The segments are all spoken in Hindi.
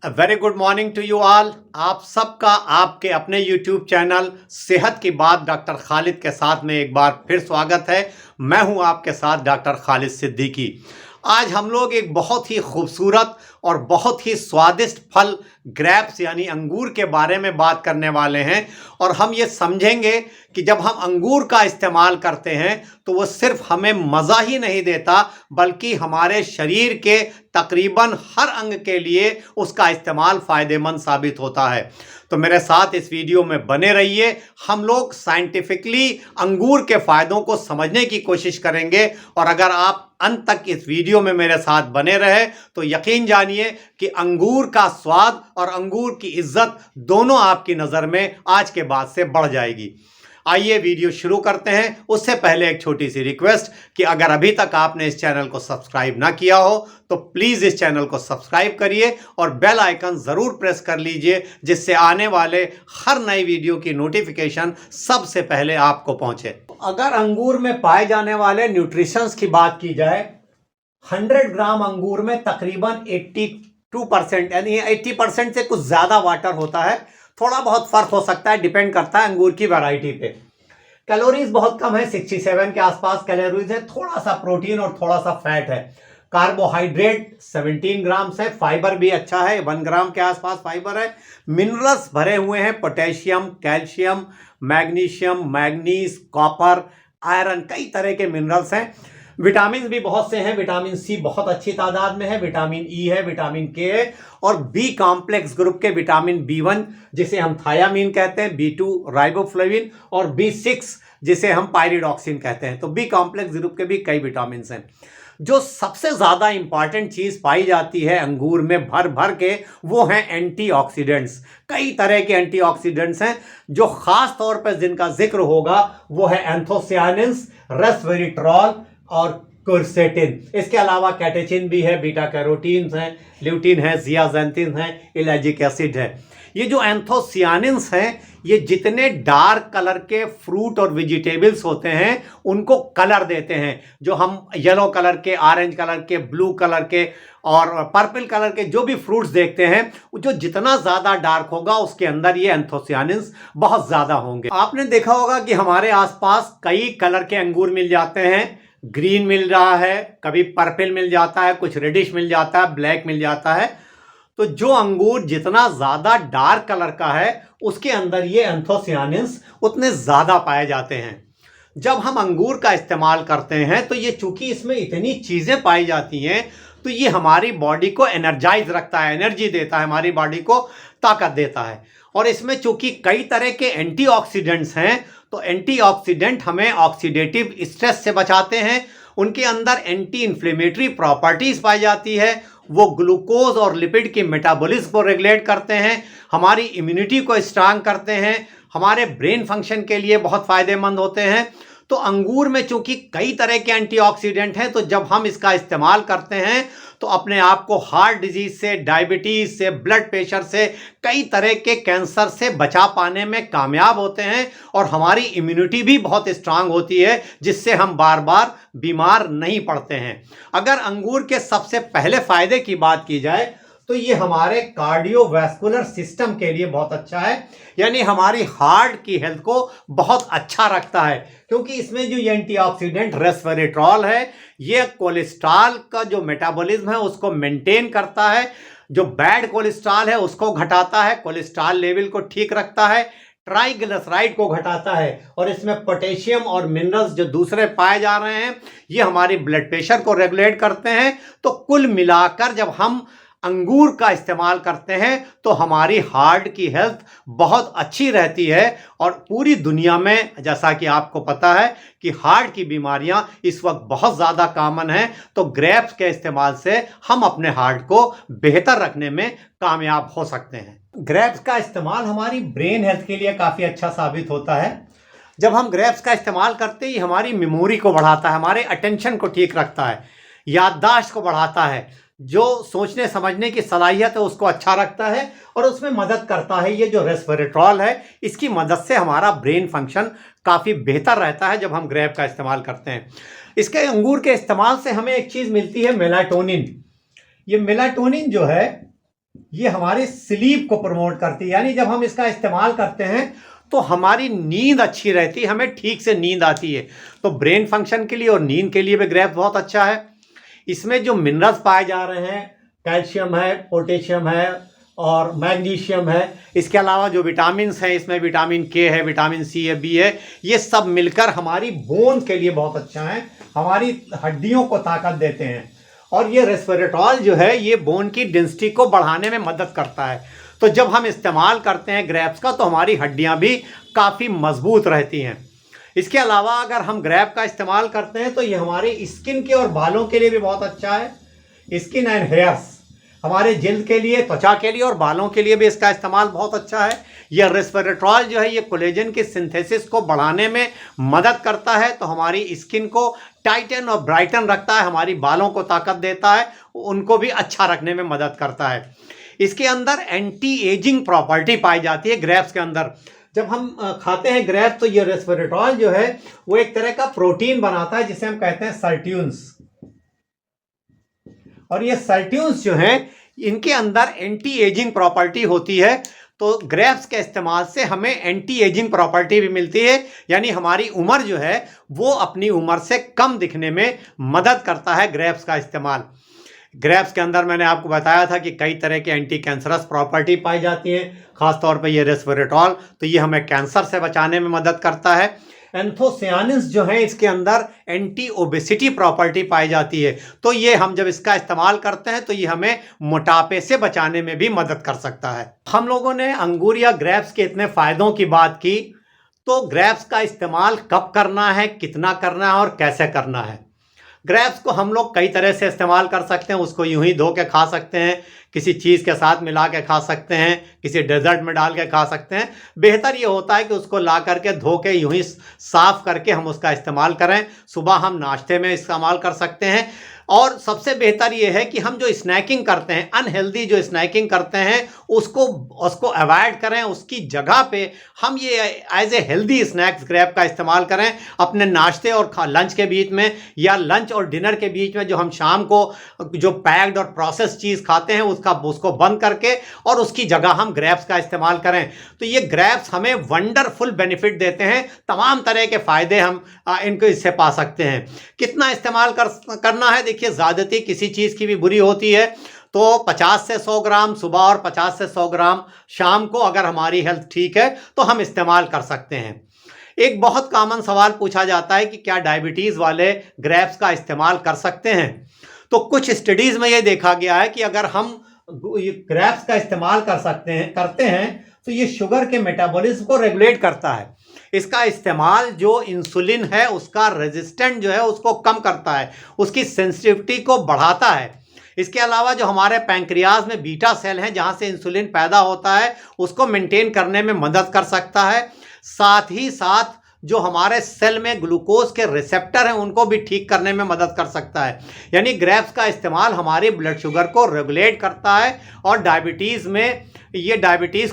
Very good morning to you all. आप सबका आपके अपने यूट्यूब चैनल सेहत की बात डॉक्टर खालिद के साथ में एक बार फिर स्वागत है। मैं हूं आपके साथ डॉक्टर खालिद सिद्दीकी। आज हम लोग एक बहुत ही खूबसूरत और बहुत ही स्वादिष्ट फल ग्रेप्स यानी अंगूर के बारे में बात करने वाले हैं। और हम ये समझेंगे कि जब हम अंगूर का इस्तेमाल करते हैं तो वो सिर्फ हमें मज़ा ही नहीं देता बल्कि हमारे शरीर के तकरीबन हर अंग के लिए उसका इस्तेमाल फ़ायदेमंद साबित होता है। तो मेरे साथ इस वीडियो में बने रहिए। हम लोग साइंटिफिकली अंगूर के फ़ायदों को समझने की कोशिश करेंगे और अगर आप अंत तक इस वीडियो में मेरे साथ बने रहे तो यकीन जानिए कि अंगूर का स्वाद और अंगूर की इज्जत दोनों आपकी नज़र में आज के बाद से बढ़ जाएगी। आइए वीडियो शुरू करते हैं। उससे पहले एक छोटी सी रिक्वेस्ट कि अगर अभी तक आपने इस चैनल को सब्सक्राइब ना किया हो तो प्लीज़ इस चैनल को सब्सक्राइब करिए और बेल आइकन ज़रूर प्रेस कर लीजिए जिससे आने वाले हर नई वीडियो की नोटिफिकेशन सबसे पहले आपको पहुंचे। अगर अंगूर में पाए जाने वाले न्यूट्रिशंस की बात की जाए, 100 ग्राम अंगूर में तकरीबन 82% यानी 80% से कुछ ज़्यादा वाटर होता है। थोड़ा बहुत फर्क हो सकता है, डिपेंड करता है अंगूर की वैरायटी पे। कैलोरीज बहुत कम है, 67 के आसपास कैलोरीज है। थोड़ा सा प्रोटीन और थोड़ा सा फैट है। कार्बोहाइड्रेट 17 ग्राम है। फाइबर भी अच्छा है, 1 ग्राम के आसपास फाइबर है। मिनरल्स भरे हुए हैं, potassium, calcium, magnesium, manganese, copper, iron, कई तरह के मिनरल्स हैं। विटामिन भी बहुत से हैं। विटामिन सी बहुत अच्छी तादाद में है, विटामिन ई है, विटामिन के है और बी कॉम्प्लेक्स ग्रुप के विटामिन B1 जिसे हम थायामीन कहते हैं, B2 राइबोफ्लेविन और B6 जिसे हम पायरिडॉक्सिन कहते हैं। तो बी कॉम्प्लेक्स ग्रुप के भी कई विटामिन हैं। जो सबसे ज़्यादा इंपॉर्टेंट चीज़ पाई जाती है अंगूर में भर भर के, वो हैं एंटीऑक्सीडेंट्स। कई तरह के एंटीऑक्सीडेंट्स हैं। जो ख़ास तौर पर जिनका जिक्र होगा वो है एंथोसियानिन्स, रेस्वेरिट्रॉल और क्विरसेटिन। इसके अलावा कैटेचिन भी है, बीटा कैरोटीन है, ल्यूटिन है, जियाजेंथिन है, इलेजिक एसिड है। ये जो एंथोसियानिन्स हैं ये जितने डार्क कलर के फ्रूट और वेजिटेबल्स होते हैं उनको कलर देते हैं। जो हम येलो कलर के, ऑरेंज कलर के, ब्लू कलर के और पर्पल कलर के जो भी फ्रूट्स देखते हैं, जो जितना ज़्यादा डार्क होगा उसके अंदर ये एंथोसियानिन्स बहुत ज़्यादा होंगे। आपने देखा होगा कि हमारे आसपास कई कलर के अंगूर मिल जाते हैं। ग्रीन मिल रहा है, कभी पर्पल मिल जाता है, कुछ रेडिश मिल जाता है, ब्लैक मिल जाता है। तो जो अंगूर जितना ज़्यादा डार्क कलर का है उसके अंदर ये एंथोसियानिन्स उतने ज़्यादा पाए जाते हैं। जब हम अंगूर का इस्तेमाल करते हैं तो ये चूंकि इसमें इतनी चीज़ें पाई जाती हैं तो ये हमारी बॉडी को एनर्जाइज रखता है, एनर्जी देता है, हमारी बॉडी को ताकत देता है। और इसमें चूंकि कई तरह के एंटीऑक्सीडेंट्स हैं तो एंटीऑक्सीडेंट हमें ऑक्सीडेटिव स्ट्रेस से बचाते हैं। उनके अंदर एंटी इन्फ्लेमेटरी प्रॉपर्टीज़ पाई जाती है। वो ग्लूकोज और लिपिड की मेटाबॉलिज्म को रेगुलेट करते हैं, हमारी इम्यूनिटी को स्ट्रांग करते हैं, हमारे ब्रेन फंक्शन के लिए बहुत फ़ायदेमंद होते हैं। तो अंगूर में चूंकि कई तरह के एंटीऑक्सीडेंट हैं तो जब हम इसका इस्तेमाल करते हैं तो अपने आप को हार्ट डिजीज से, डायबिटीज़ से, ब्लड प्रेशर से, कई तरह के कैंसर से बचा पाने में कामयाब होते हैं और हमारी इम्यूनिटी भी बहुत स्ट्रांग होती है जिससे हम बार बार बीमार नहीं पड़ते हैं। अगर अंगूर के सबसे पहले फ़ायदे की बात की जाए तो ये हमारे कार्डियोवैस्कुलर सिस्टम के लिए बहुत अच्छा है, यानी हमारी हार्ट की हेल्थ को बहुत अच्छा रखता है। क्योंकि इसमें जो ये एंटीऑक्सीडेंट रेस्वेरेट्रॉल है ये कोलेस्ट्रॉल का जो मेटाबॉलिज्म है उसको मेंटेन करता है, जो बैड कोलेस्ट्रॉल है उसको घटाता है, कोलेस्ट्रॉल लेवल को ठीक रखता है, ट्राइग्लिसराइड को घटाता है और इसमें पोटेशियम और मिनरल्स जो दूसरे पाए जा रहे हैं ये हमारी ब्लड प्रेशर को रेगुलेट करते हैं। तो कुल मिलाकर जब हम अंगूर का इस्तेमाल करते हैं तो हमारी हार्ट की हेल्थ बहुत अच्छी रहती है। और पूरी दुनिया में जैसा कि आपको पता है कि हार्ट की बीमारियां इस वक्त बहुत ज़्यादा कॉमन हैं। तो ग्रेप्स के इस्तेमाल से हम अपने हार्ट को बेहतर रखने में कामयाब हो सकते हैं। ग्रेप्स का इस्तेमाल हमारी ब्रेन हेल्थ के लिए काफ़ी अच्छा साबित होता है। जब हम ग्रेप्स का इस्तेमाल करते ही हमारी मेमोरी को बढ़ाता है, हमारे अटेंशन को ठीक रखता है, याददाश्त को बढ़ाता है, जो सोचने समझने की सलाहियत है उसको अच्छा रखता है और उसमें मदद करता है। ये जो रेस्वेरेट्रॉल है इसकी मदद से हमारा ब्रेन फंक्शन काफ़ी बेहतर रहता है जब हम ग्रेप का इस्तेमाल करते हैं। इसके अंगूर के इस्तेमाल से हमें एक चीज़ मिलती है, मेलाटोनिन। ये मेलाटोनिन जो है ये हमारे स्लीप को प्रमोट करती है, यानी जब हम इसका इस्तेमाल करते हैं तो हमारी नींद अच्छी रहती है, हमें ठीक से नींद आती है। तो ब्रेन फंक्शन के लिए और नींद के लिए भी ग्रेप्स बहुत अच्छा है। इसमें जो मिनरल्स पाए जा रहे हैं, कैल्शियम है, पोटेशियम है और मैग्नीशियम है। इसके अलावा जो विटामिन्स हैं, इसमें विटामिन के है, विटामिन सी है, बी है, ये सब मिलकर हमारी बोन के लिए बहुत अच्छा है, हमारी हड्डियों को ताकत देते हैं। और ये रेस्वेरेट्रॉल जो है ये बोन की डेंसिटी को बढ़ाने में मदद करता है। तो जब हम इस्तेमाल करते हैं ग्रेप्स का तो हमारी हड्डियां भी काफ़ी मजबूत रहती हैं। इसके अलावा अगर हम ग्रेप का इस्तेमाल करते हैं तो ये हमारे स्किन के और बालों के लिए भी बहुत अच्छा है। स्किन एंड हेयर्स, हमारे जिल्द के लिए, त्वचा के लिए और बालों के लिए भी इसका इस्तेमाल बहुत अच्छा है। यह रेस्वेरेट्रॉल जो है ये कोलेजन की सिंथेसिस को बढ़ाने में मदद करता है, तो हमारी स्किन को टाइटन और ब्राइटन रखता है, हमारी बालों को ताकत देता है, उनको भी अच्छा रखने में मदद करता है। इसके अंदर एंटी एजिंग प्रॉपर्टी पाई जाती है ग्रेप्स के अंदर। जब हम खाते हैं ग्रेप्स तो ये रेस्वेरेट्रॉल जो है वो एक तरह का प्रोटीन बनाता है जिसे हम कहते हैं सर्ट्यून्स। और ये सर्ट्यून्स जो हैं इनके अंदर एंटी एजिंग प्रॉपर्टी होती है। तो ग्रेप्स के इस्तेमाल से हमें एंटी एजिंग प्रॉपर्टी भी मिलती है, यानी हमारी उम्र जो है वो अपनी उम्र से कम दिखने में मदद करता है ग्रेप्स का इस्तेमाल। ग्रेप्स के अंदर मैंने आपको बताया था कि कई तरह की एंटी कैंसरस प्रॉपर्टी पाई जाती है, खासतौर पे ये रेस्वेरेट्रॉल, तो ये हमें कैंसर से बचाने में मदद करता है। एंथोसियानिन्स जो है इसके अंदर एंटी ओबेसिटी प्रॉपर्टी पाई जाती है, तो ये हम जब इसका इस्तेमाल करते हैं तो ये हमें मोटापे से बचाने में भी मदद कर सकता है। हम लोगों ने अंगूर या ग्रेप्स के इतने फ़ायदों की बात की, तो ग्रेप्स का इस्तेमाल कब करना है, कितना करना है और कैसे करना है। ग्रेप्स को हम लोग कई तरह से इस्तेमाल कर सकते हैं। उसको यूं ही धो के खा सकते हैं, किसी चीज़ के साथ मिला के खा सकते हैं, किसी डेजर्ट में डाल के खा सकते हैं। बेहतर ये होता है कि उसको ला करके धो के यूं ही साफ़ करके हम उसका इस्तेमाल करें। सुबह हम नाश्ते में इस्तेमाल कर सकते हैं। और सबसे बेहतर ये है कि हम जो स्नैकिंग करते हैं, अनहेल्दी जो स्नैकिंग करते हैं, उसको अवॉइड करें। उसकी जगह पे हम ये as a healthy snacks grape का इस्तेमाल करें अपने नाश्ते और लंच के बीच में, या लंच और डिनर के बीच में। जो हम शाम को जो पैक्ड और प्रोसेस चीज़ खाते हैं उसको बंद करके और उसकी जगह हम ग्रेप्स का इस्तेमाल करें। तो ये ग्रेप्स हमें वंडरफुल बेनिफिट देते हैं, तमाम तरह के फ़ायदे हम इनको इससे पा सकते हैं। कितना इस्तेमाल करना है, देखिए ज़्यादती किसी चीज़ की भी बुरी होती है। तो 50 से 100 ग्राम सुबह और 50 से 100 ग्राम शाम को, अगर हमारी हेल्थ ठीक है तो हम इस्तेमाल कर सकते हैं। एक बहुत कॉमन सवाल पूछा जाता है कि क्या डायबिटीज़ वाले ग्रेप्स का इस्तेमाल कर सकते हैं। तो कुछ स्टडीज़ में ये देखा गया है कि अगर हम ग्रेप्स का इस्तेमाल करते हैं तो ये शुगर के मेटाबॉलिज्म को रेगुलेट करता है। इसका इस्तेमाल जो इंसुलिन है उसका रेजिस्टेंट जो है उसको कम करता है, उसकी सेंसिटिविटी को बढ़ाता है। इसके अलावा जो हमारे पैंक्रियाज में बीटा सेल हैं जहाँ से इंसुलिन पैदा होता है उसको मेंटेन करने में मदद कर सकता है। साथ ही साथ जो हमारे सेल में ग्लूकोज के रिसेप्टर हैं उनको भी ठीक करने में मदद कर सकता है। यानी ग्रेप्स का इस्तेमाल हमारे ब्लड शुगर को रेगुलेट करता है और डायबिटीज़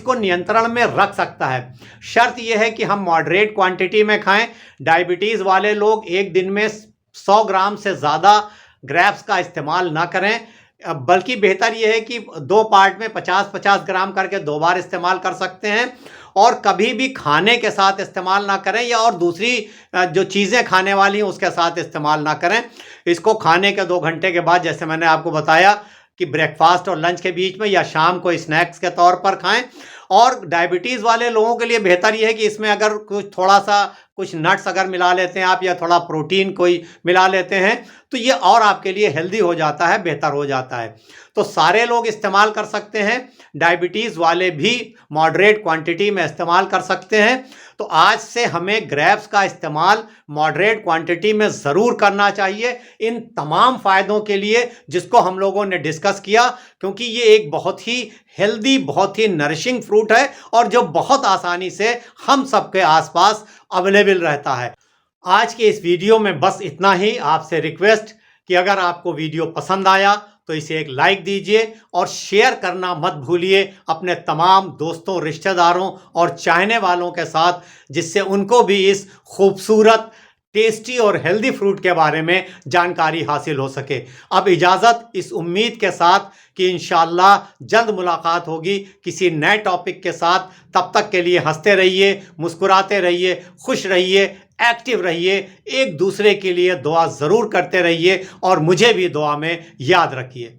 को नियंत्रण में रख सकता है। शर्त यह है कि हम मॉडरेट क्वांटिटी में खाएं। डायबिटीज़ वाले लोग एक दिन में 100 ग्राम से ज़्यादा ग्रेप्स का इस्तेमाल ना करें, बल्कि बेहतर यह है कि 2 पार्ट में 50-50 ग्राम करके 2 बार इस्तेमाल कर सकते हैं। और कभी भी खाने के साथ इस्तेमाल ना करें, या और दूसरी जो चीज़ें खाने वाली हैं उसके साथ इस्तेमाल ना करें। इसको खाने के 2 घंटे के बाद, जैसे मैंने आपको बताया कि ब्रेकफास्ट और लंच के बीच में या शाम को स्नैक्स के तौर पर खाएं। और डायबिटीज़ वाले लोगों के लिए बेहतर यह है कि इसमें अगर कुछ नट्स अगर मिला लेते हैं आप, या थोड़ा प्रोटीन कोई मिला लेते हैं, तो ये और आपके लिए हेल्दी हो जाता है, बेहतर हो जाता है। तो सारे लोग इस्तेमाल कर सकते हैं, डायबिटीज़ वाले भी मॉडरेट क्वांटिटी में इस्तेमाल कर सकते हैं। तो आज से हमें ग्रेप्स का इस्तेमाल मॉडरेट क्वांटिटी में ज़रूर करना चाहिए, इन तमाम फ़ायदों के लिए जिसको हम लोगों ने डिस्कस किया, क्योंकि ये एक बहुत ही हेल्दी, बहुत ही नरिशिंग फ्रूट है और जो बहुत आसानी से हम सबके आसपास अवेलेबल रहता है। आज के इस वीडियो में बस इतना ही। आपसे रिक्वेस्ट कि अगर आपको वीडियो पसंद आया तो इसे एक लाइक दीजिए और शेयर करना मत भूलिए अपने तमाम दोस्तों, रिश्तेदारों और चाहने वालों के साथ, जिससे उनको भी इस खूबसूरत टेस्टी और हेल्दी फ्रूट के बारे में जानकारी हासिल हो सके। अब इजाज़त इस उम्मीद के साथ कि इंशाअल्लाह जल्द मुलाकात होगी किसी नए टॉपिक के साथ। तब तक के लिए हंसते रहिए, मुस्कुराते रहिए, खुश रहिए, एक्टिव रहिए, एक दूसरे के लिए दुआ ज़रूर करते रहिए और मुझे भी दुआ में याद रखिए।